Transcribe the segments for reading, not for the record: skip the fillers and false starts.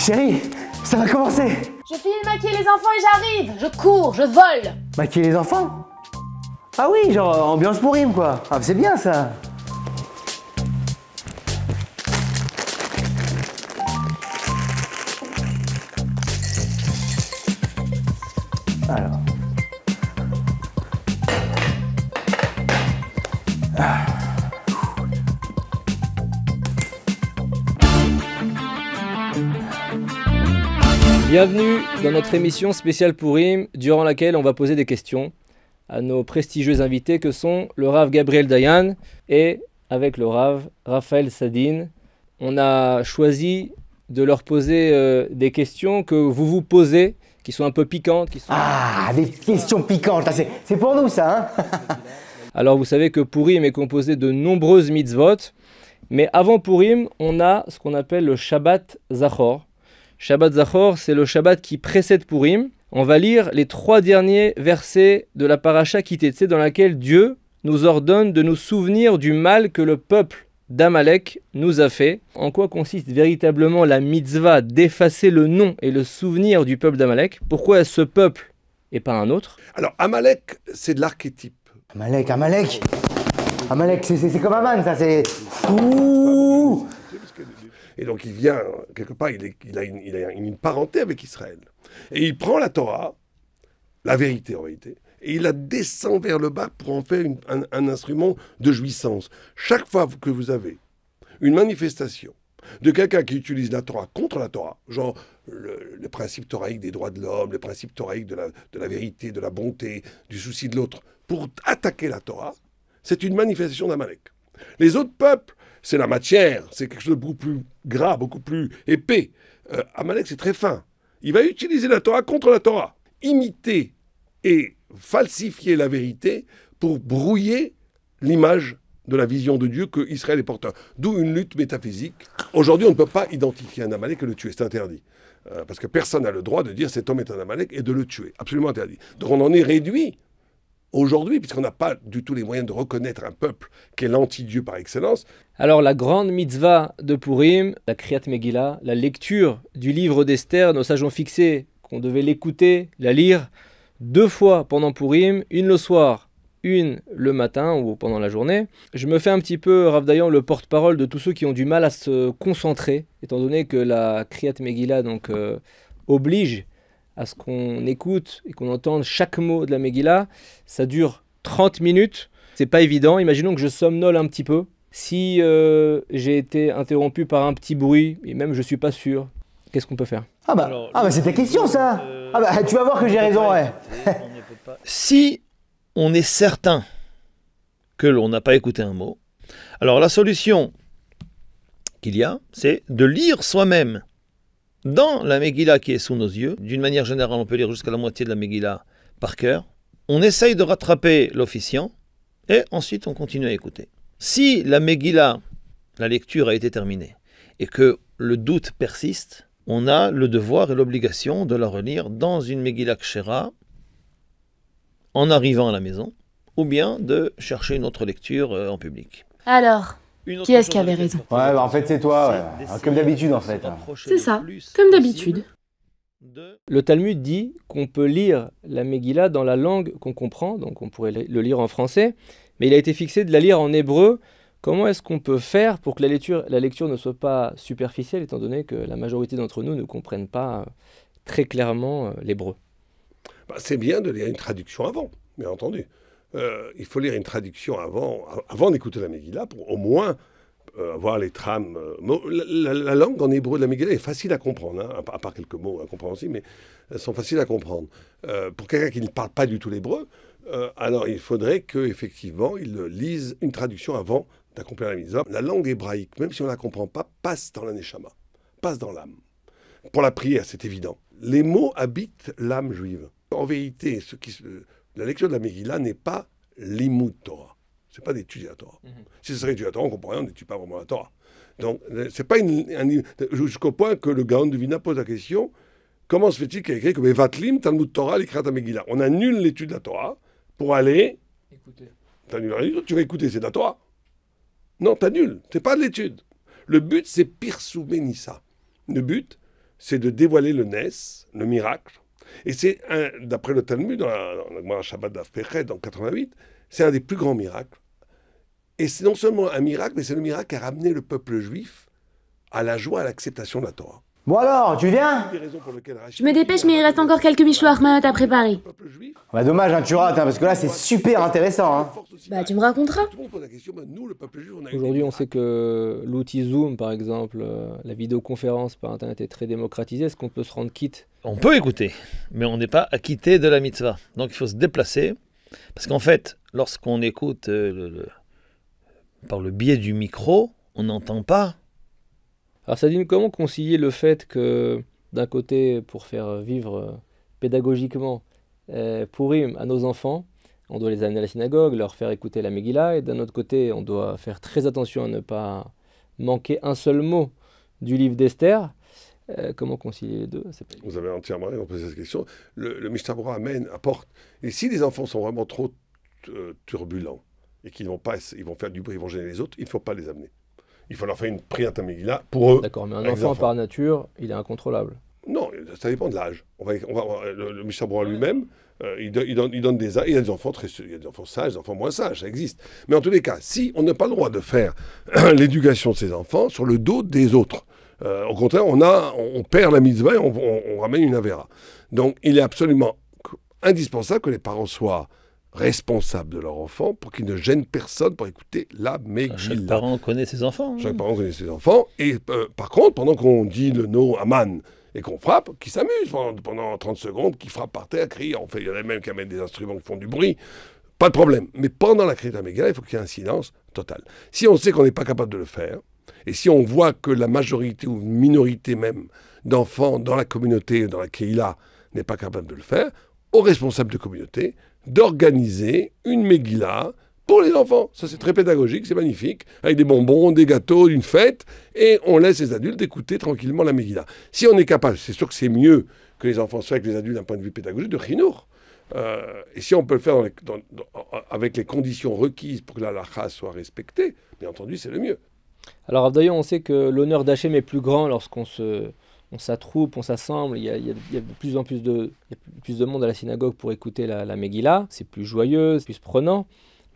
Chérie, ça va commencer. Je finis de maquiller les enfants et j'arrive. Je cours, je vole. Maquiller les enfants? Ah oui, genre ambiance Pourim quoi. Ah c'est bien ça. Alors. Bienvenue dans notre émission spéciale Pourim, durant laquelle on va poser des questions à nos prestigieux invités que sont le Rav Gabriel Dayan et avec le Rav Raphaël Sadine. On a choisi de leur poser des questions que vous vous posez, qui sont un peu piquantes. Ah, des questions piquantes, c'est pour nous ça, hein. Alors vous savez que Pourim est composé de nombreuses mitzvot, mais avant Pourim, on a ce qu'on appelle le Shabbat Zachor. Shabbat Zachor, c'est le Shabbat qui précède Pourim. On va lire les 3 derniers versets de la paracha Kitetsé dans laquelle Dieu nous ordonne de nous souvenir du mal que le peuple d'Amalek nous a fait. En quoi consiste véritablement la mitzvah d'effacer le nom et le souvenir du peuple d'Amalek? Pourquoi ce peuple et pas un autre? Alors, Amalek, c'est de l'archétype. Amalek, c'est comme Aman, ça, c'est... Ouh. Et donc, il vient, quelque part, il a une parenté avec Israël. Et il prend la Torah, la vérité en réalité, et il la descend vers le bas pour en faire un instrument de jouissance. Chaque fois que vous avez une manifestation de quelqu'un qui utilise la Torah contre la Torah, genre le principe thoraïque des droits de l'homme, le principe thoraïque de la vérité, de la bonté, du souci de l'autre, pour attaquer la Torah, c'est une manifestation d'Amalek. Les autres peuples, c'est la matière, c'est quelque chose de beaucoup plus gras, beaucoup plus épais. Amalek, c'est très fin. Il va utiliser la Torah contre la Torah, imiter et falsifier la vérité pour brouiller l'image de la vision de Dieu que Israël est porteur. D'où une lutte métaphysique. Aujourd'hui, on ne peut pas identifier un Amalek et le tuer, c'est interdit. Parce que personne n'a le droit de dire cet homme est un Amalek et de le tuer, absolument interdit. Donc on en est réduit aujourd'hui, puisqu'on n'a pas du tout les moyens de reconnaître un peuple qui est l'anti-Dieu par excellence. Alors la grande mitzvah de Pourim, la Kriyat Megillah, la lecture du livre d'Esther, nos sages ont fixé qu'on devait l'écouter, la lire 2 fois pendant Pourim, une le soir, une le matin ou pendant la journée. Je me fais un petit peu, Rav Dayan, le porte-parole de tous ceux qui ont du mal à se concentrer, étant donné que la Kriyat Megillah donc, oblige à ce qu'on écoute et qu'on entende chaque mot de la Megillah. Ça dure 30 minutes, c'est pas évident. Imaginons que je somnole un petit peu. Si j'ai été interrompu par un petit bruit, et même je suis pas sûr, qu'est-ce qu'on peut faire? Ah bah c'est ta question ça. Ah bah tu vas voir que j'ai raison, ouais. Si on est certain que l'on n'a pas écouté un mot, alors la solution qu'il y a, c'est de lire soi-même dans la Megillah qui est sous nos yeux. D'une manière générale, on peut lire jusqu'à la moitié de la Megillah par cœur. On essaye de rattraper l'officiant et ensuite on continue à écouter. Si la Megillah, la lecture a été terminée et que le doute persiste, on a le devoir et l'obligation de la relire dans une Megillah Kshera en arrivant à la maison, ou bien de chercher une autre lecture en public. Alors, qui est-ce qui avait raison? Ouais, bah en fait c'est toi, ouais. Comme d'habitude en fait. C'est ça, comme d'habitude. Le Talmud dit qu'on peut lire la Megillah dans la langue qu'on comprend, donc on pourrait le lire en français, mais il a été fixé de la lire en hébreu. Comment est-ce qu'on peut faire pour que la lecture ne soit pas superficielle, étant donné que la majorité d'entre nous ne comprennent pas très clairement l'hébreu? Bah, c'est bien de lire une traduction avant, bien entendu. Il faut lire une traduction avant d'écouter la Megillah, pour au moins voir les trames. La langue en hébreu de la Megillah est facile à comprendre, hein, à part quelques mots incompréhensibles, mais elles sont faciles à comprendre. Pour quelqu'un qui ne parle pas du tout l'hébreu, alors il faudrait qu'effectivement il lise une traduction avant d'accomplir la mitzvah. La langue hébraïque, même si on ne la comprend pas, passe dans la neshama, passe dans l'âme. Pour la prière, c'est évident. Les mots habitent l'âme juive. En vérité, la lecture de la Megillah n'est pas l'imout Torah. Ce n'est pas d'étudier la Torah. Si ce serait étudier la Torah, on comprend rien, on n'étudie pas vraiment la Torah. Donc, c'est pas jusqu'au point que le Gaon de Vilna pose la question, comment se fait-il qu'il y a écrit que Vatlim, Talmud Torah, l'Ikrat Megillah? On annule l'étude de la Torah pour aller... Écouter. Tu vas écouter, c'est de la Torah. Non, t'annules, c'est pas de l'étude. Le but, c'est Pirsouvé Nissa. Le but, c'est de dévoiler le Nes, le miracle. Et c'est, d'après le Talmud, dans la Gemara Shabbat Daf Pechet, dans 88, c'est un des plus grands miracles. Et c'est non seulement un miracle, mais c'est le miracle qui a ramené le peuple juif à la joie, à l'acceptation de la Torah. Bon alors, tu viens? Je me dépêche, mais il reste encore quelques Mishloach Manot à préparer. Bah dommage, hein, tu rates, hein, parce que là c'est super intéressant. Hein. Bah, tu me raconteras. Aujourd'hui, on sait que l'outil Zoom, par exemple, la vidéoconférence par Internet est très démocratisée. Est-ce qu'on peut se rendre quitte? On peut écouter, mais on n'est pas acquitté de la mitzvah. Donc il faut se déplacer, parce qu'en fait, lorsqu'on écoute par le biais du micro, on n'entend pas. Alors Sadine, comment concilier le fait que, d'un côté, pour faire vivre pédagogiquement Purim à nos enfants, on doit les amener à la synagogue, leur faire écouter la Megillah, et d'un autre côté, on doit faire très attention à ne pas manquer un seul mot du livre d'Esther. Comment concilier les deux? Vous avez entièrement raison de poser cette question. Le Mishnah Berurah apporte. Et si les enfants sont vraiment trop turbulents et qu'ils vont faire du bruit, ils vont gêner les autres, il ne faut pas les amener. Il faut leur faire une prière à Megillah pour eux. D'accord, mais un enfant par nature, il est incontrôlable. Non, ça dépend de l'âge. Le Mishnah Berurah lui-même, il donne des âges. Il y a des enfants sages, des enfants moins sages, ça existe. Mais en tous les cas, si on n'a pas le droit de faire l'éducation de ses enfants sur le dos des autres, au contraire, on perd la mitzvah et on ramène une avéra. Donc, il est absolument indispensable que les parents soient responsables de leur enfant pour qu'ils ne gênent personne pour écouter la Megillah. Chaque parent connaît ses enfants. Chaque parent connaît ses enfants. Et par contre, pendant qu'on dit le nom Aman et qu'on frappe, qui s'amuse pendant 30 secondes, qui frappe par terre, crie. En fait, il y en a même qui amènent des instruments qui font du bruit. Pas de problème. Mais pendant la Kriyat Megillah, il faut qu'il y ait un silence total. Si on sait qu'on n'est pas capable de le faire, et si on voit que la majorité ou une minorité même d'enfants dans la communauté, dans la Kehila, n'est pas capable de le faire, aux responsables de communauté d'organiser une Megillah pour les enfants. Ça, c'est très pédagogique, c'est magnifique, avec des bonbons, des gâteaux, une fête, et on laisse les adultes écouter tranquillement la Megillah. Si on est capable, c'est sûr que c'est mieux que les enfants soient avec les adultes d'un point de vue pédagogique, de chinour. Et si on peut le faire avec les conditions requises pour que la halakha soit respectée, bien entendu, c'est le mieux. Alors d'ailleurs, on sait que l'honneur d'Hachem est plus grand lorsqu'on s'attroupe, on s'assemble. Il y a de plus en plus de monde à la synagogue pour écouter la Megillah. C'est plus joyeux, c'est plus prenant.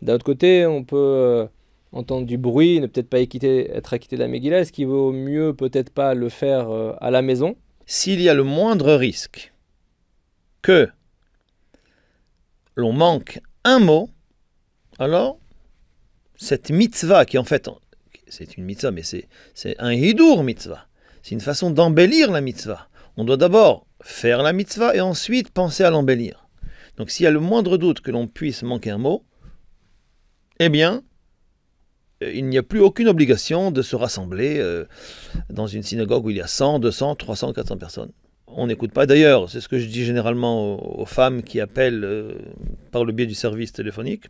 D'un autre côté, on peut entendre du bruit, ne peut-être pas être acquitté de la Megillah. Est-ce qu'il vaut mieux peut-être pas le faire à la maison? S'il y a le moindre risque que l'on manque un mot, alors cette mitzvah qui en fait, c'est une mitzvah, mais c'est un hidour mitzvah. C'est une façon d'embellir la mitzvah. On doit d'abord faire la mitzvah et ensuite penser à l'embellir. Donc s'il y a le moindre doute que l'on puisse manquer un mot, eh bien, il n'y a plus aucune obligation de se rassembler dans une synagogue où il y a 100, 200, 300, 400 personnes. On n'écoute pas. D'ailleurs, c'est ce que je dis généralement aux femmes qui appellent par le biais du service téléphonique.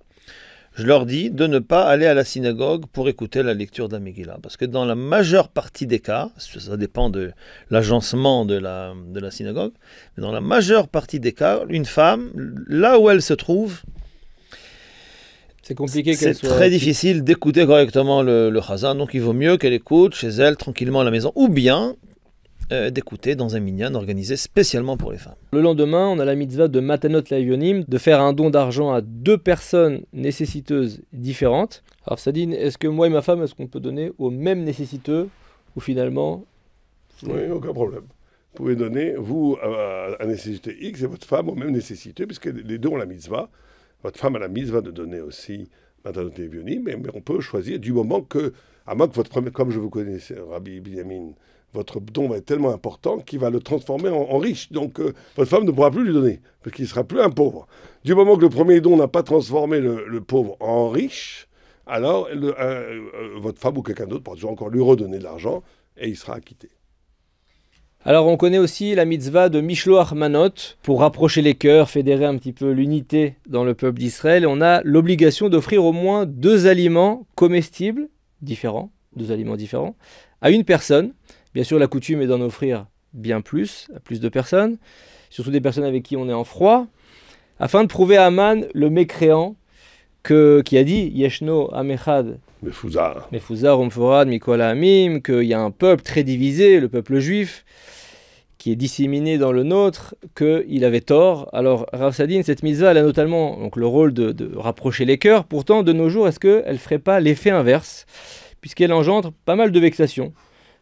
Je leur dis de ne pas aller à la synagogue pour écouter la lecture de la Megillah. Parce que dans la majeure partie des cas, ça dépend de l'agencement de la synagogue, mais dans la majeure partie des cas, une femme, là où elle se trouve, c'est compliqué. C'est très difficile d'écouter correctement le chazan, donc il vaut mieux qu'elle écoute chez elle, tranquillement à la maison, ou bien d'écouter dans un minyan organisé spécialement pour les femmes. Le lendemain, on a la mitzvah de Matanot Lavionim, de faire un don d'argent à 2 personnes nécessiteuses différentes. Alors Sadine, est-ce que moi et ma femme, est-ce qu'on peut donner aux mêmes nécessiteux, ou finalement... Oui, aucun problème. Vous pouvez donner, vous, à nécessité X et votre femme aux mêmes nécessités, puisque les deux ont la mitzvah. Votre femme a la mitzvah de donner aussi Matanot Lavionim, mais on peut choisir du moment que, à moins que votre premier, comme je vous connais, Rabbi Binyamin, votre don va être tellement important qu'il va le transformer en riche. Donc, votre femme ne pourra plus lui donner, parce qu'il ne sera plus un pauvre. Du moment que le premier don n'a pas transformé le pauvre en riche, alors votre femme ou quelqu'un d'autre pourra toujours encore lui redonner de l'argent et il sera acquitté. Alors, on connaît aussi la mitzvah de Mishloach Manot, pour rapprocher les cœurs, fédérer un petit peu l'unité dans le peuple d'Israël. Et on a l'obligation d'offrir au moins 2 aliments comestibles différents, 2 aliments différents, à une personne. Bien sûr, la coutume est d'en offrir bien plus, à plus de personnes, surtout des personnes avec qui on est en froid, afin de prouver à Aman, le mécréant, qui a dit « Yeshno Amechad Mefuzar Umforad Mikol Ha'amim », qu'il y a un peuple très divisé, le peuple juif, qui est disséminé dans le nôtre qu'il avait tort. Alors Rav Sadin, cette mitzvah, elle a notamment donc, le rôle de rapprocher les cœurs. Pourtant, de nos jours, est-ce qu'elle ne ferait pas l'effet inverse, puisqu'elle engendre pas mal de vexations.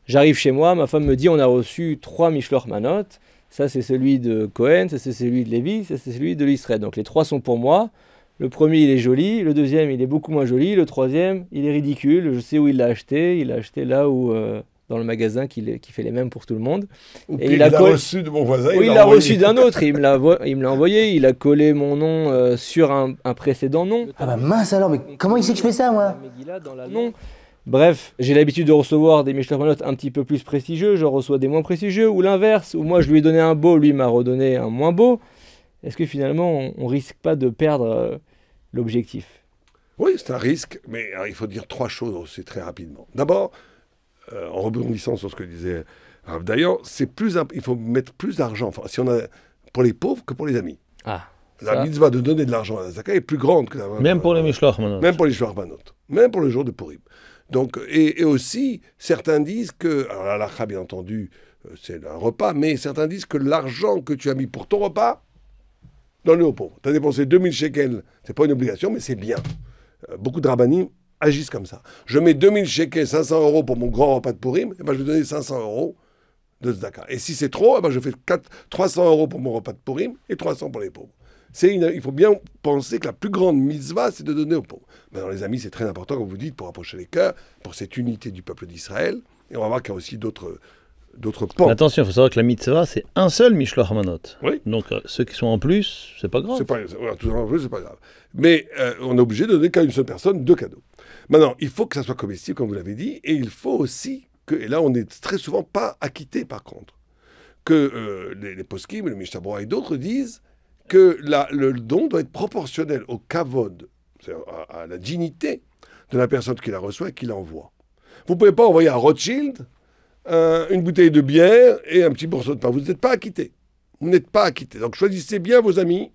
J'arrive chez moi, ma femme me dit on a reçu 3 Mishloach Manot. Ça, c'est celui de Cohen, ça, c'est celui de Lévi, ça, c'est celui de l'Israël. Donc les 3 sont pour moi. Le premier, il est joli. Le deuxième, il est beaucoup moins joli. Le troisième, il est ridicule. Je sais où il l'a acheté. Il l'a acheté là où... dans le magasin qui fait les mêmes pour tout le monde. Et il l'a reçu de mon voisin. Oui, il l'a reçu d'un autre. Il me l'a envoyé. Il a collé mon nom sur un précédent nom. Ah bah mince alors, mais comment il sait que je fais ça, moi? Non. Bref, j'ai l'habitude de recevoir des Mishloach Manot un petit peu plus prestigieux. Je reçois des moins prestigieux. Ou l'inverse, où moi je lui ai donné un beau, lui m'a redonné un moins beau. Est-ce que finalement, on risque pas de perdre l'objectif? Oui, c'est un risque. Mais alors, il faut dire 3 choses aussi très rapidement. D'abord, en rebondissant sur ce que disait Rav Dayan, il faut mettre plus d'argent, enfin, si on a, pour les pauvres que pour les amis. Ah, la mitzvah de donner de l'argent à la zakat est plus grande que la Même pour les Mishloach Manot. Même pour les Mishloach Manot. Même pour le jour de Purim. Donc, et aussi, certains disent que, alors la halakha, bien entendu, c'est un repas, mais certains disent que l'argent que tu as mis pour ton repas, donne-le aux pauvres. Tu as dépensé 2000 shekels, c'est pas une obligation, mais c'est bien. Beaucoup de rabbanim agissent comme ça. Je mets 2000 shekels, 500 € pour mon grand repas de Purim, et ben je vais donner 500 € de tzedaka. Et si c'est trop, eh ben je fais 300 € pour mon repas de Purim et 300 pour les pauvres. Il faut bien penser que la plus grande mitzvah, c'est de donner aux pauvres. Maintenant, les amis, c'est très important, comme vous dites, pour rapprocher les cœurs, pour cette unité du peuple d'Israël. Et on va voir qu'il y a aussi d'autres pans. Mais attention, il faut savoir que la mitzvah, c'est un seul Mishloach Manot. Oui. Donc, ceux qui sont en plus, c'est pas grave. C'est pas grave. Mais on est obligé de donner qu'à une seule personne 2 cadeaux. Maintenant, il faut que ça soit comestible, comme vous l'avez dit, et il faut aussi que, et là, on n'est très souvent pas acquitté, par contre, que les poskim, le Mishnah Berurah et d'autres disent que le don doit être proportionnel au kavod, c'est-à-dire à la dignité de la personne qui la reçoit et qui l'envoie. Vous ne pouvez pas envoyer à Rothschild une bouteille de bière et un petit morceau de pain. Vous n'êtes pas acquitté. Vous n'êtes pas acquitté. Donc choisissez bien vos amis.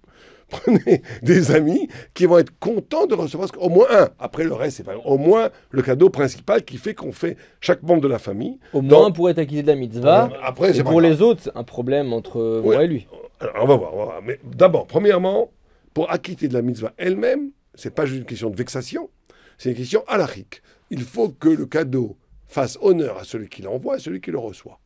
Prenez des amis qui vont être contents de recevoir au moins un. Après, le reste, c'est pas au moins le cadeau principal qui fait qu'on fait chaque membre de la famille. Au moins pour être acquitté de la mitzvah. Après, et pour les autres, un problème entre moi et lui. Alors, on va voir. Mais d'abord, premièrement, pour acquitter de la mitzvah elle-même, c'est pas juste une question de vexation, c'est une question halachique. Il faut que le cadeau fasse honneur à celui qui l'envoie et à celui qui le reçoit.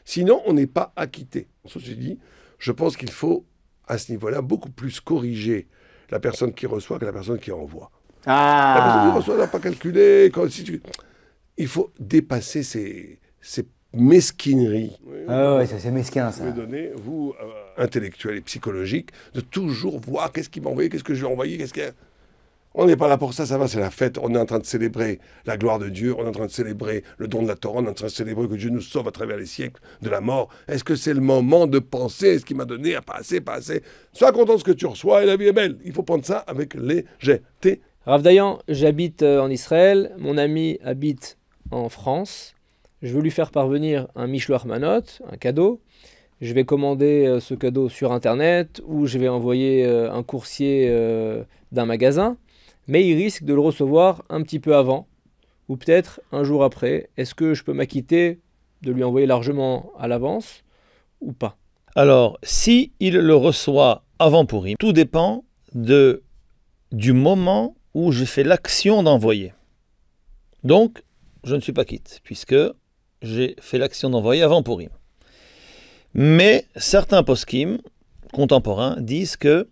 Sinon, on n'est pas acquitté. Ceci dit, je pense qu'il faut, à ce niveau-là, beaucoup plus corriger la personne qui reçoit que la personne qui envoie. Ah. La personne qui reçoit n'a pas calculé. Il faut dépasser ces mesquineries. Ah ouais, ça c'est mesquin, ça. Vous pouvez donner, vous, intellectuels et psychologiques, de toujours voir qu'est-ce qu'il m'a envoyé, qu'est-ce que je lui ai envoyé, On n'est pas là pour ça, ça va, c'est la fête. On est en train de célébrer la gloire de Dieu, on est en train de célébrer le don de la Torah, on est en train de célébrer que Dieu nous sauve à travers les siècles de la mort. Est-ce que c'est le moment de penser, est-ce qu'il m'a donné, pas assez. Sois content de ce que tu reçois et la vie est belle. Il faut prendre ça avec légèreté. Rav Dayan, j'habite en Israël, mon ami habite en France. Je veux lui faire parvenir un Mishloach Manot, un cadeau. Je vais commander ce cadeau sur Internet ou je vais envoyer un coursier d'un magasin. Mais il risque de le recevoir un petit peu avant ou peut-être un jour après. Est-ce que je peux m'acquitter de lui envoyer largement à l'avance ou pas? Alors, si il le reçoit avant Purim, tout dépend du moment où je fais l'action d'envoyer. Donc, je ne suis pas quitte, puisque j'ai fait l'action d'envoyer avant Purim. Mais certains poskim contemporains disent que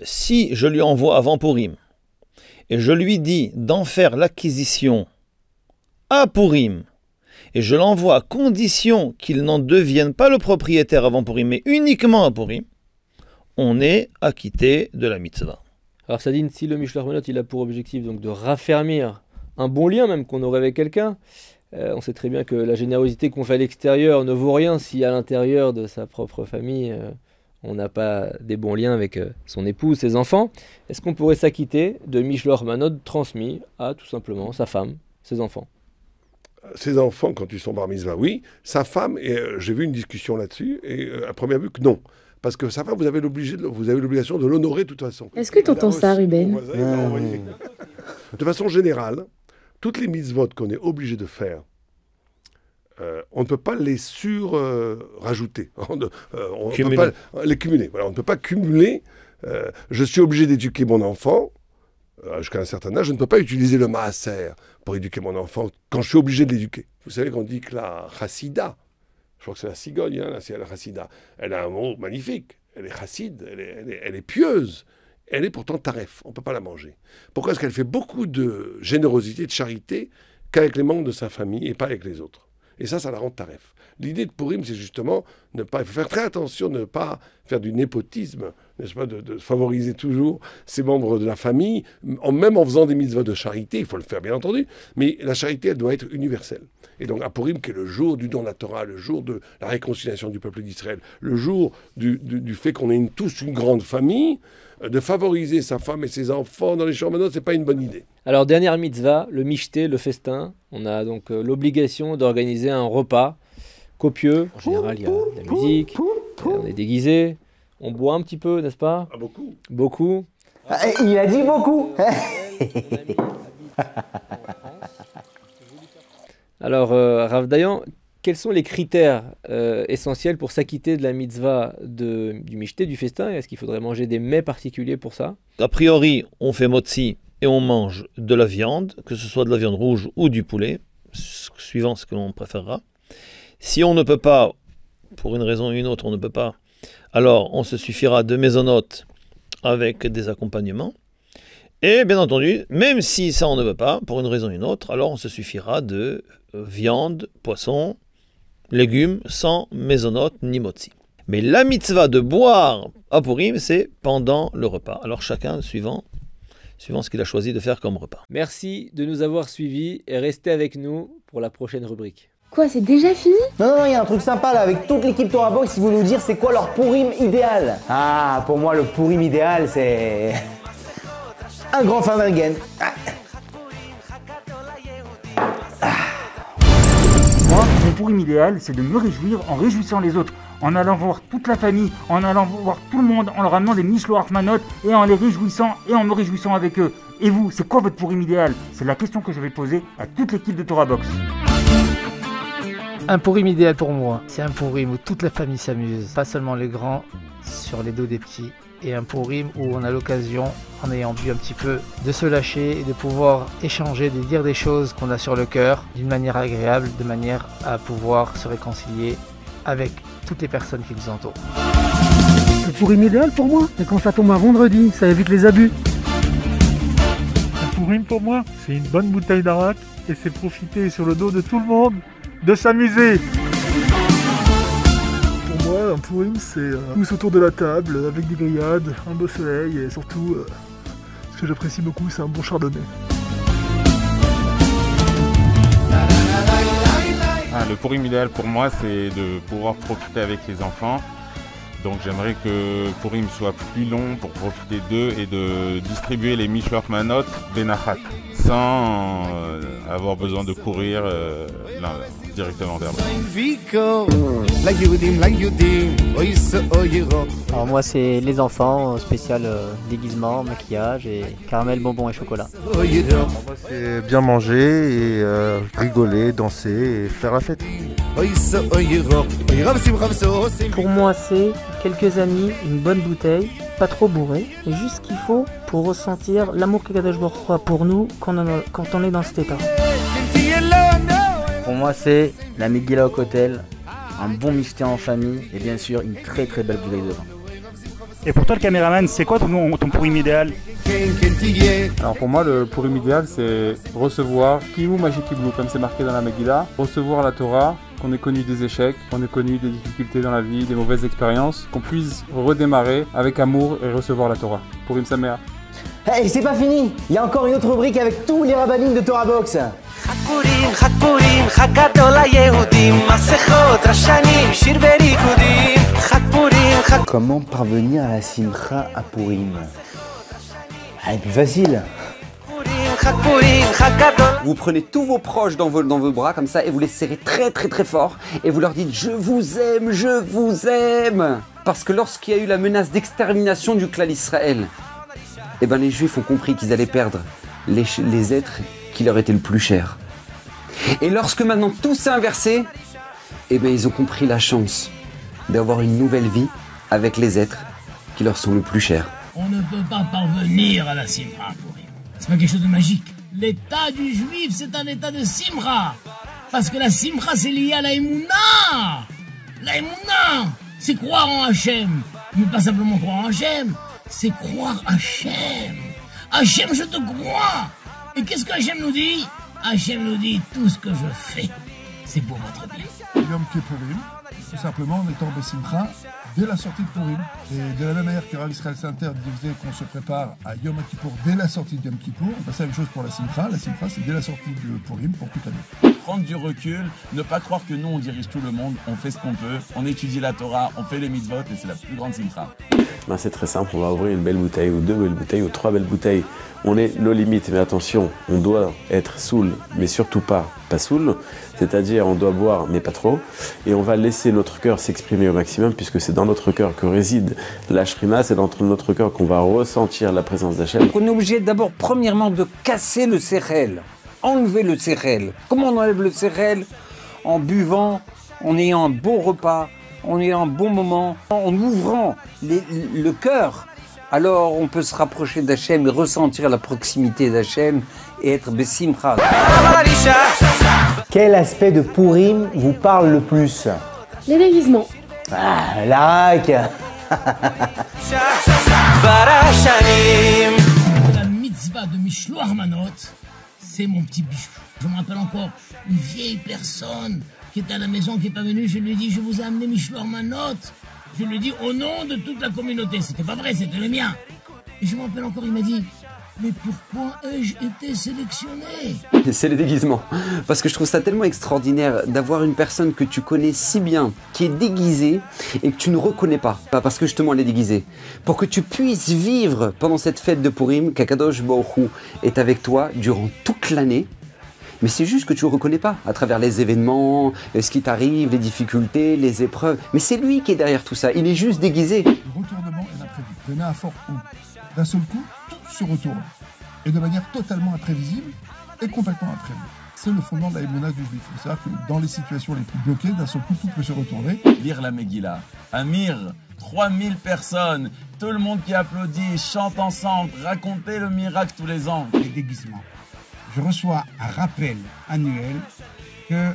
si je lui envoie avant Purim et je lui dis d'en faire l'acquisition à Purim et je l'envoie à condition qu'il n'en devienne pas le propriétaire avant Purim mais uniquement à Purim, on est acquitté de la mitzvah. Alors Sadine, si le Mishloach Manot il a pour objectif donc de raffermir un bon lien même qu'on aurait avec quelqu'un, on sait très bien que la générosité qu'on fait à l'extérieur ne vaut rien si à l'intérieur de sa propre famille on n'a pas des bons liens avec son épouse, ses enfants. Est-ce qu'on pourrait s'acquitter de Mishloach Manot transmis à tout simplement sa femme, ses enfants? Ses enfants, quand ils sont bar mitzvah, oui. Sa femme, et j'ai vu une discussion là-dessus, et à première vue que non. Parce que sa femme, vous avez l'obligation de l'honorer de toute façon. Est-ce que tu entends ça, Ruben? De façon générale, toutes les mitzvot qu'on est obligé de faire on ne peut pas les rajouter. On ne peut Cumuler. pas les cumuler. Voilà, on ne peut pas cumuler. Je suis obligé d'éduquer mon enfant jusqu'à un certain âge. Je ne peux pas utiliser le maaser pour éduquer mon enfant quand je suis obligé de l'éduquer. Vous savez qu'on dit que la chassida, je crois que c'est la cigogne, hein, la chassida, elle a un mot magnifique. Elle est chassid, elle est pieuse. Elle est pourtant taref, on ne peut pas la manger. Pourquoi est-ce qu'elle fait beaucoup de générosité, de charité, qu'avec les membres de sa famille et pas avec les autres? Et ça la rend taref. L'idée de Purim, c'est justement il faut faire très attention de ne pas faire du népotisme, n'est-ce pas, de favoriser toujours ses membres de la famille, même en faisant des mitzvahs de charité, il faut le faire bien entendu, mais la charité, elle doit être universelle. Et donc à Purim, qui est le jour du don de la Torah, le jour de la réconciliation du peuple d'Israël, le jour du fait qu'on est tous une grande famille, de favoriser sa femme et ses enfants dans les corbanotes, ce n'est pas une bonne idée. Alors, dernière mitzvah, le michté, le festin. On a donc l'obligation d'organiser un repas copieux. En général, il y a de la musique, on est déguisé, on boit un petit peu, n'est-ce pas? Ah, beaucoup. Beaucoup. Il a dit beaucoup. Alors, Rav Dayan, quels sont les critères essentiels pour s'acquitter de la mitzvah du michté, du festin? Est-ce qu'il faudrait manger des mets particuliers pour ça? A priori, on fait motzi et on mange de la viande, que ce soit de la viande rouge ou du poulet, suivant ce que l'on préférera. Si on ne peut pas, pour une raison ou une autre, on ne peut pas, alors on se suffira de mésonotes avec des accompagnements. Et bien entendu, même si ça on ne veut pas, pour une raison ou une autre, alors on se suffira de viande, poisson, légumes, sans mésonotes ni motzi. Mais la mitzvah de boire à Purim, c'est pendant le repas. Alors chacun, suivant ce qu'il a choisi de faire comme repas. Merci de nous avoir suivis et restez avec nous pour la prochaine rubrique. Quoi, c'est déjà fini? Non, il y a un truc sympa là avec toute l'équipe Torah Box, ils vont nous dire c'est quoi leur Purim idéal. Ah, pour moi le Purim idéal c'est un grand Farmergen. Moi, mon Purim idéal, c'est de me réjouir en réjouissant les autres, en allant voir toute la famille, en allant voir tout le monde, en leur amenant des Mishloach Manot et en les réjouissant et en me réjouissant avec eux. Et vous, c'est quoi votre Purim idéal? C'est la question que je vais poser à toute l'équipe de Torah Box. Un Purim idéal pour moi, c'est un Purim où toute la famille s'amuse, pas seulement les grands sur les dos des petits. Et un Purim où on a l'occasion, en ayant bu un petit peu, de se lâcher et de pouvoir échanger, de dire des choses qu'on a sur le cœur d'une manière agréable, de manière à pouvoir se réconcilier avec toutes les personnes qui nous entourent. Le Purim idéal pour moi, c'est quand ça tombe un vendredi, ça évite les abus. Un Purim pour moi, c'est une bonne bouteille d'arak et c'est profiter sur le dos de tout le monde de s'amuser. Pour moi, un Purim, c'est tous autour de la table, avec des grillades, un beau soleil et surtout, ce que j'apprécie beaucoup, c'est un bon chardonnay. Le Purim idéal pour moi, c'est de pouvoir profiter avec les enfants. Donc j'aimerais que Purim soit plus long pour profiter d'eux et de distribuer les Mishloach Manot Benachat sans avoir besoin de courir directement vers moi. Alors moi c'est les enfants, spécial déguisement, maquillage et caramel, bonbons et chocolat. Moi c'est bien manger et rigoler, danser et faire la fête. Pour moi c'est quelques amis, une bonne bouteille, pas trop bourré, et juste ce qu'il faut pour ressentir l'amour que Kadosh Baruch Hu a pour nous quand on est dans cet état. Pour moi c'est la Megillah au kotel, un bon michté en famille et bien sûr une très très belle bouteille de vin. Et pour toi le caméraman, c'est quoi ton Purim idéal? Alors pour moi le Purim idéal c'est recevoir Kimu Majikiblu comme c'est marqué dans la Megillah, recevoir la Torah, qu'on ait connu des échecs, qu'on ait connu des difficultés dans la vie, des mauvaises expériences, qu'on puisse redémarrer avec amour et recevoir la Torah. Purim Sameach. Hey, c'est pas fini, il y a encore une autre rubrique avec tous les rabbinim de Torah Box. Comment parvenir à la simcha à Purim? Ah, plus facile. Vous prenez tous vos proches dans vos bras comme ça et vous les serrez très très très fort et vous leur dites « Je vous aime, je vous aime !» Parce que lorsqu'il y a eu la menace d'extermination du clan Israël, les Juifs ont compris qu'ils allaient perdre les êtres qui leur étaient le plus chers. Et lorsque maintenant tout s'est inversé, eh bien ils ont compris la chance d'avoir une nouvelle vie avec les êtres qui leur sont le plus chers. On ne peut pas parvenir à la Simra, Purim. C'est pas quelque chose de magique. L'état du juif, c'est un état de Simra. Parce que la Simra, c'est lié à la Emouna. La Emouna, c'est croire en Hachem. Mais pas simplement croire en Hachem, c'est croire Hachem. Hachem, je te crois. Et qu'est-ce que Hachem nous dit? Hachem nous dit, tout ce que je fais, c'est pour votre bien. Yom Kippourim, tout simplement en étant Bessimcha dès la sortie de Purim. Et de la même manière que Rav Israël Sainter disait qu'on se prépare à Yom Kippour dès la sortie de Yom Kippour, c'est la même chose pour la Simcha. La Simcha, c'est dès la sortie de Purim pour toute l'année. Prendre du recul, ne pas croire que nous on dirige tout le monde, on fait ce qu'on peut, on étudie la Torah, on fait les mitzvot et c'est la plus grande Simcha. Ben c'est très simple, on va ouvrir une belle bouteille ou deux belles bouteilles ou trois belles bouteilles. On est nos limites, mais attention, on doit être saoul, mais surtout pas saoul, c'est-à-dire on doit boire, mais pas trop, et on va laisser notre cœur s'exprimer au maximum, puisque c'est dans notre cœur que réside la Shrina, c'est dans notre cœur qu'on va ressentir la présence d'Hachem. On est obligé d'abord, premièrement, de casser le sérel, enlever le sérel. Comment on enlève le sérel? En buvant, en ayant un bon repas, en ayant un bon moment, en ouvrant le cœur. Alors on peut se rapprocher d'Hachem et ressentir la proximité d'Hachem et être Bessimcha. Quel aspect de Purim vous parle le plus? Les déguisements. Ah, l'Arak. La mitzvah de Mishloach Manot, c'est mon petit bijou. Je me rappelle encore une vieille personne qui était à la maison, qui n'est pas venue. Je lui ai dit, je vous ai amené Mishloach Manot. Je lui ai dit au nom de toute la communauté. C'était pas vrai, c'était le mien. Et je me rappelle encore, il m'a dit, mais pourquoi ai-je été sélectionné? C'est les déguisements. Parce que je trouve ça tellement extraordinaire d'avoir une personne que tu connais si bien, qui est déguisée et que tu ne reconnais pas. Parce que justement elle est déguisée. Pour que tu puisses vivre pendant cette fête de Purim, qu'Akadosh Baruch Hu est avec toi durant toute l'année. Mais c'est juste que tu ne le reconnais pas à travers les événements, ce qui t'arrive, les difficultés, les épreuves. Mais c'est lui qui est derrière tout ça. Il est juste déguisé. Le retournement est imprévu. Venez à fort haut. D'un seul coup, tout se retourne. Et de manière totalement imprévisible et complètement imprévue. C'est le fondement de la Emouna du juif. C'est-à-dire que dans les situations les plus bloquées, d'un seul coup, tout peut se retourner. Lire la Megillah. Amir, 3000 personnes, tout le monde qui applaudit, chante ensemble, racontez le miracle tous les ans. Les déguisements. Je reçois un rappel annuel que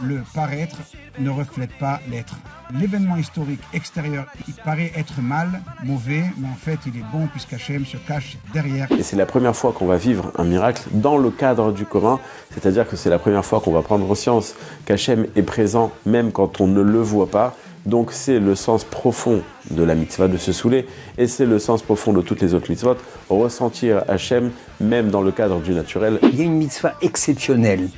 le paraître ne reflète pas l'être. L'événement historique extérieur, il paraît être mal, mauvais, mais en fait il est bon puisqu'Hachem se cache derrière. Et c'est la première fois qu'on va vivre un miracle dans le cadre du commun, c'est-à-dire que c'est la première fois qu'on va prendre conscience qu'Hachem est présent même quand on ne le voit pas. Donc c'est le sens profond de la mitzvah de se saouler et c'est le sens profond de toutes les autres mitzvot, ressentir Hachem même dans le cadre du naturel. Il y a une mitzvah exceptionnelle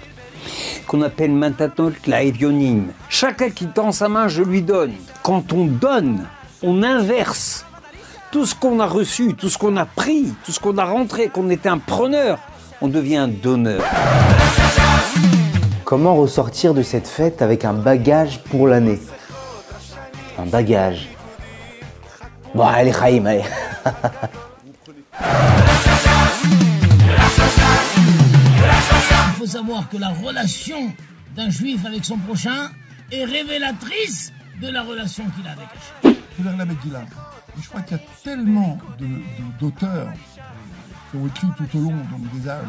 qu'on appelle Matatot la Evionim. Chacun qui tend sa main, je lui donne. Quand on donne, on inverse. Tout ce qu'on a reçu, tout ce qu'on a pris, tout ce qu'on a rentré, qu'on était un preneur, on devient un donneur. Comment ressortir de cette fête avec un bagage pour l'année? Un bagage. Bon, allez, Chaim, allez. Il faut savoir que la relation d'un juif avec son prochain est révélatrice de la relation qu'il a avec Hachem. Il faut lire la Megillah. Je crois qu'il y a tellement d'auteurs qui ont écrit tout au long des âges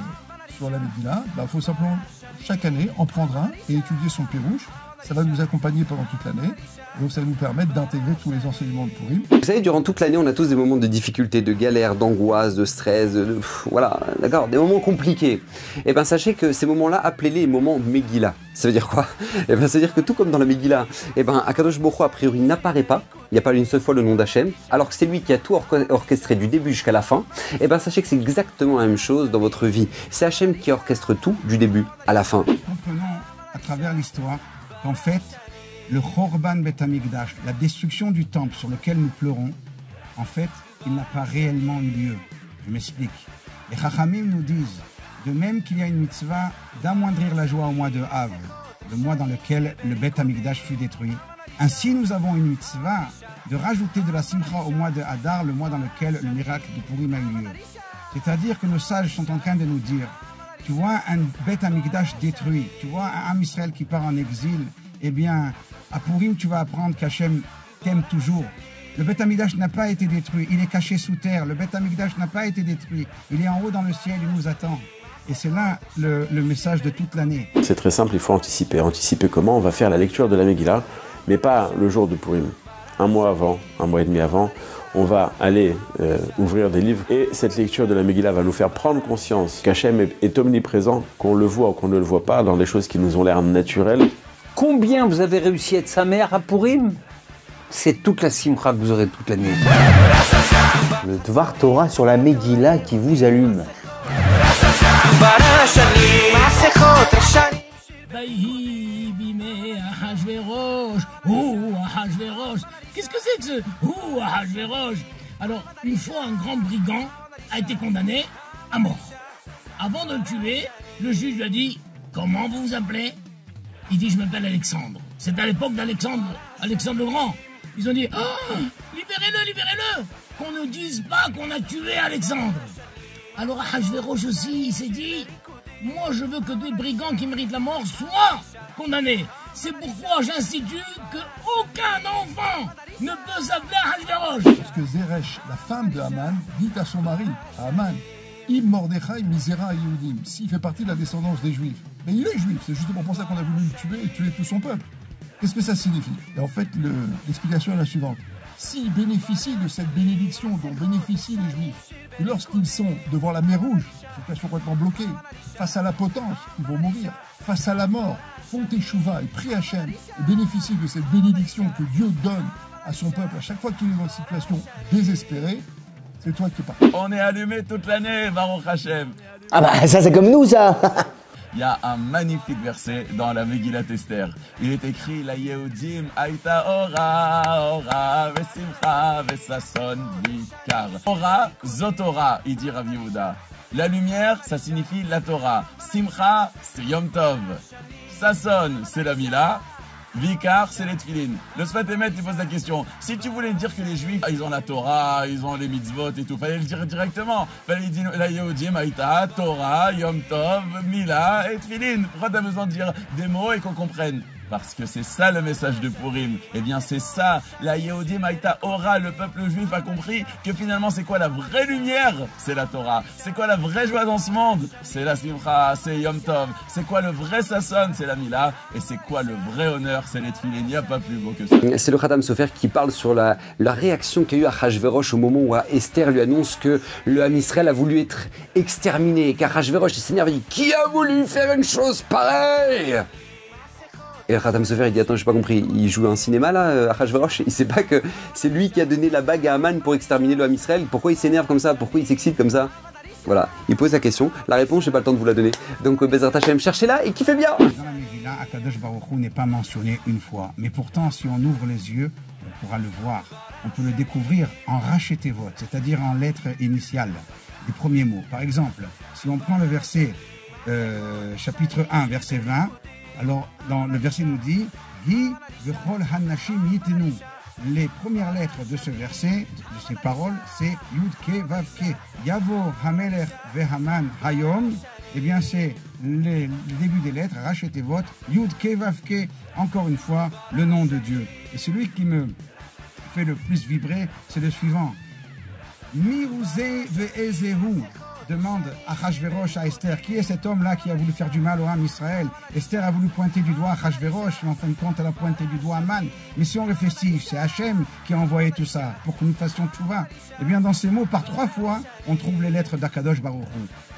sur la Megillah. Il faut simplement chaque année en prendre un et étudier son pirouche. Ça va nous accompagner pendant toute l'année. Donc ça va nous permettre d'intégrer tous les enseignements de Purim. Vous savez, durant toute l'année, on a tous des moments de difficulté, de galère, d'angoisse, de stress, voilà, d'accord, des moments compliqués. Et bien sachez que ces moments-là, appelez-les les moments Megillah. Ça veut dire quoi? Et bien ça veut dire que tout comme dans la Megillah, et ben Akadosh Baruch Hu a priori n'apparaît pas. Il n'y a pas une seule fois le nom d'Hachem, alors que c'est lui qui a tout orchestré du début jusqu'à la fin. Et bien sachez que c'est exactement la même chose dans votre vie. C'est Hachem qui orchestre tout du début à la fin. Comprenons à travers l'histoire qu'en fait, le Chorban Bet Hamikdash, la destruction du temple sur lequel nous pleurons, en fait, il n'a pas réellement eu lieu. Je m'explique. Les Chachamim nous disent, de même qu'il y a une mitzvah d'amoindrir la joie au mois de Av, le mois dans lequel le Bet Hamikdash fut détruit, ainsi nous avons une mitzvah de rajouter de la Simcha au mois de Hadar, le mois dans lequel le miracle de Purim a eu lieu. C'est-à-dire que nos sages sont en train de nous dire Tu vois un Beth Amikdash détruit, tu vois un Am Israël qui part en exil, eh bien, à Purim, tu vas apprendre qu'Hachem t'aime toujours. Le Beth Amikdash n'a pas été détruit, il est caché sous terre. Le Beth Amikdash n'a pas été détruit, il est en haut dans le ciel, il nous attend. Et c'est là le message de toute l'année. C'est très simple, il faut anticiper. Anticiper comment? On va faire la lecture de la Megillah, mais pas le jour de Purim. Un mois avant, un mois et demi avant, on va aller ouvrir des livres. Et cette lecture de la Megillah va nous faire prendre conscience qu'Hachem est omniprésent, qu'on le voit ou qu'on ne le voit pas, dans des choses qui nous ont l'air naturelles. Combien vous avez réussi à être sa mère à Purim? C'est toute la simcha que vous aurez toute l'année. Le Dvar Torah sur la Megillah qui vous allume. Qu'est-ce que c'est que ce Ahashverosh? Alors, une fois, un grand brigand a été condamné à mort. Avant de le tuer, le juge lui a dit « Comment vous vous appelez ?» Il dit « Je m'appelle Alexandre ». C'est à l'époque d'Alexandre le Grand. Ils ont dit « Oh, libérez-le, libérez-le !» Qu'on ne dise pas qu'on a tué Alexandre. Alors Ahashverosh aussi, il s'est dit « Moi, je veux que des brigands qui méritent la mort soient condamnés. C'est pourquoi j'institue qu'aucun enfant ne peut s'appeler Ahashverosh. » Parce que Zeresh, la femme de Haman, dit à son mari, à Haman, « Im Mordechai misera Yehudim » s'il fait partie de la descendance des Juifs. Mais il est juif, c'est justement pour ça qu'on a voulu le tuer et tuer tout son peuple. Qu'est-ce que ça signifie? Et en fait, l'explication est la suivante. S'ils bénéficient de cette bénédiction dont bénéficient les Juifs, et lorsqu'ils sont devant la mer Rouge, situation complètement bloquée, face à la potence, ils vont mourir, face à la mort, font teshuva et prient Hachem, et bénéficient de cette bénédiction que Dieu donne à son peuple à chaque fois qu'il est dans une situation désespérée, c'est toi qui parles. On est allumé toute l'année, Baruch Hachem. Ah bah ça c'est comme nous ça. Il y a un magnifique verset dans la Megillat Esther. Il est écrit La Yehudim Aïta Ora, Ora, Vesimcha, Vesason, Vikar. Ora, Zotora, il dit Rav Yehuda. La lumière, ça signifie la Torah. Simcha, c'est Yom Tov. Sason, c'est la Mila. Vikar, c'est les tefilin. Le Sfat Emet, il pose la question. Si tu voulais dire que les Juifs, ils ont la Torah, ils ont les mitzvot et tout, fallait le dire directement. Fallait dire la Yehudim, Aïta, Torah, Yom Tov, Mila et tefilin. Pourquoi t'as besoin de dire des mots et qu'on comprenne? Parce que c'est ça le message de Purim. Eh bien c'est ça, la Yehudim Aïta Ora, le peuple juif a compris que finalement c'est quoi la vraie lumière? C'est la Torah. C'est quoi la vraie joie dans ce monde? C'est la Simcha, c'est Yom Tov. C'est quoi le vrai Sasson? C'est la Mila. Et c'est quoi le vrai honneur? C'est les tefilin. Il n'y a pas plus beau que ça. C'est le Khatam Sofer qui parle sur la réaction qu'a eu Ahashverosh au moment où Esther lui annonce que le Ham Israël a voulu être exterminé. Qu'Ahashverosh s'énerve et dit « Qui a voulu faire une chose pareille ?» Et le Khatam Sofer il dit « Attends, j'ai pas compris, il joue un cinéma là, Ahashverosh? Il sait pas que c'est lui qui a donné la bague à Haman pour exterminer le Ham Israël? Pourquoi il s'énerve comme ça? Pourquoi il s'excite comme ça ?» Voilà, il pose la question, la réponse, j'ai pas le temps de vous la donner. Donc Bezrat Hashem, cherchez-la et kiffez bien. Dans la Megillah, Akadosh Baruch Hu n'est pas mentionné une fois. Mais pourtant, si on ouvre les yeux, on pourra le voir. On peut le découvrir en Rachetevot, c'est-à-dire en lettres initiales, les premiers mots. Par exemple, si on prend le verset, chapitre 1, verset 20, alors dans le verset nous dit « Hi v'chol hanashim yitenu ». Les premières lettres de ce verset, de ces paroles, c'est Yud Ke Vav Ke. Yavo Hamelech Vehaman Hayom. Eh bien, c'est le début des lettres, Rachetevot, Yud Ke Vav Ke. Encore une fois, le nom de Dieu. Et celui qui me fait le plus vibrer, c'est le suivant. Mirouze Ve'ezehu. Demande Ahashverosh à Esther, qui est cet homme-là qui a voulu faire du mal au Ham Israël? Esther a voulu pointer du doigt Ahashverosh, mais en fin de compte, elle a pointé du doigt Haman. Mais si on réfléchit, c'est Hachem qui a envoyé tout ça pour que nous fassions tchouva. Eh bien, dans ces mots, par 3 fois, on trouve les lettres d'Akadosh Baruch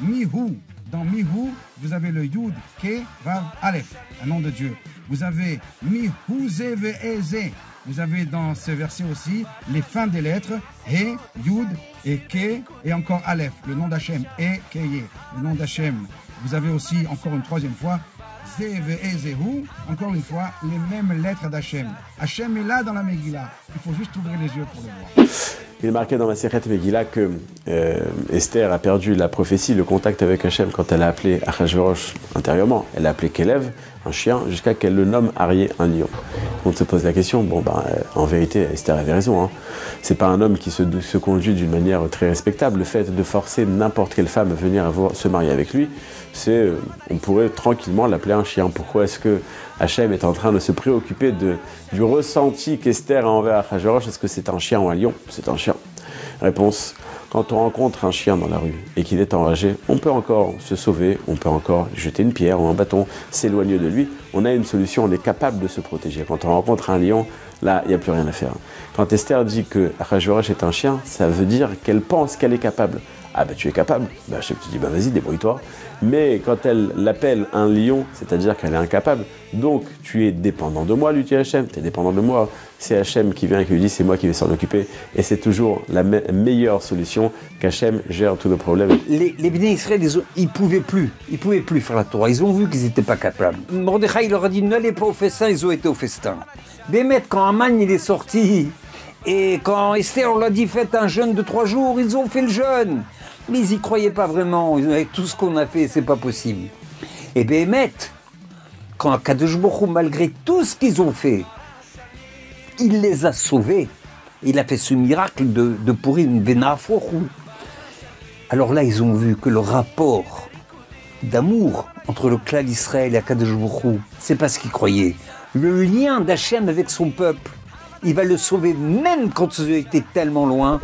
Hu. Mihu. Dans Mihu, vous avez le Yud, Ke, Vav, Aleph, un nom de Dieu. Vous avez Mihuze Ve'eze. Vous avez dans ce verset aussi les fins des lettres He, Yud et Ke et encore Aleph, le nom d'Hachem, et Keye, le nom d'Hachem. Vous avez aussi encore une troisième fois Ze et Zehu, encore une fois les mêmes lettres d'Hachem. Hachem est là dans la Megillah. Il faut juste ouvrir les yeux pour le voir. Il est marqué dans Masechet Megillah que Esther a perdu la prophétie, le contact avec Hachem quand elle a appelé Achashverosh intérieurement. Elle a appelé Kélev, un chien, jusqu'à qu'elle le nomme Arié, un lion. On se pose la question, en vérité, Esther avait raison. Hein. C'est pas un homme qui se conduit d'une manière très respectable. Le fait de forcer n'importe quelle femme à venir se marier avec lui, on pourrait tranquillement l'appeler un chien. Pourquoi est-ce que Hachem est en train de se préoccuper du ressenti qu'Esther a envers Achashverosh? Est-ce que c'est un chien ou un lion? C'est un chien. Réponse: quand on rencontre un chien dans la rue et qu'il est enragé, on peut encore se sauver, on peut encore jeter une pierre ou un bâton, s'éloigner de lui. On a une solution, on est capable de se protéger. Quand on rencontre un lion, là, il n'y a plus rien à faire. Quand Esther dit que Achashverosh est un chien, ça veut dire qu'elle pense qu'elle est capable. Ah tu es capable. Hachem te dit vas-y, débrouille-toi. Mais quand elle l'appelle un lion, c'est-à-dire qu'elle est incapable, donc tu es dépendant de moi, lui dit Hachem, tu es dépendant de moi. C'est Hachem qui vient et qui lui dit c'est moi qui vais s'en occuper. Et c'est toujours la meilleure solution qu'Hachem gère tous nos problèmes. Les Béné Israël, ils pouvaient plus faire la Torah. Ils ont vu qu'ils n'étaient pas capables. Mordechai leur a dit n'allez pas au festin, ils ont été au festin. Bémet, quand Aman il est sorti, et quand Esther leur a dit faites un jeûne de 3 jours, ils ont fait le jeûne. Mais ils n'y croyaient pas vraiment. Avec tout ce qu'on a fait, c'est pas possible. Et Bémet, quand Akadosh Baruch Hu, malgré tout ce qu'ils ont fait, il les a sauvés. Il a fait ce miracle de Purim, Benafrochou. Alors là, ils ont vu que le rapport d'amour entre le clan d'Israël et Akadosh Baruch Hu, c'est pas ce qu'ils croyaient. Le lien d'Hachem avec son peuple, il va le sauver même quand ils ont été tellement loin.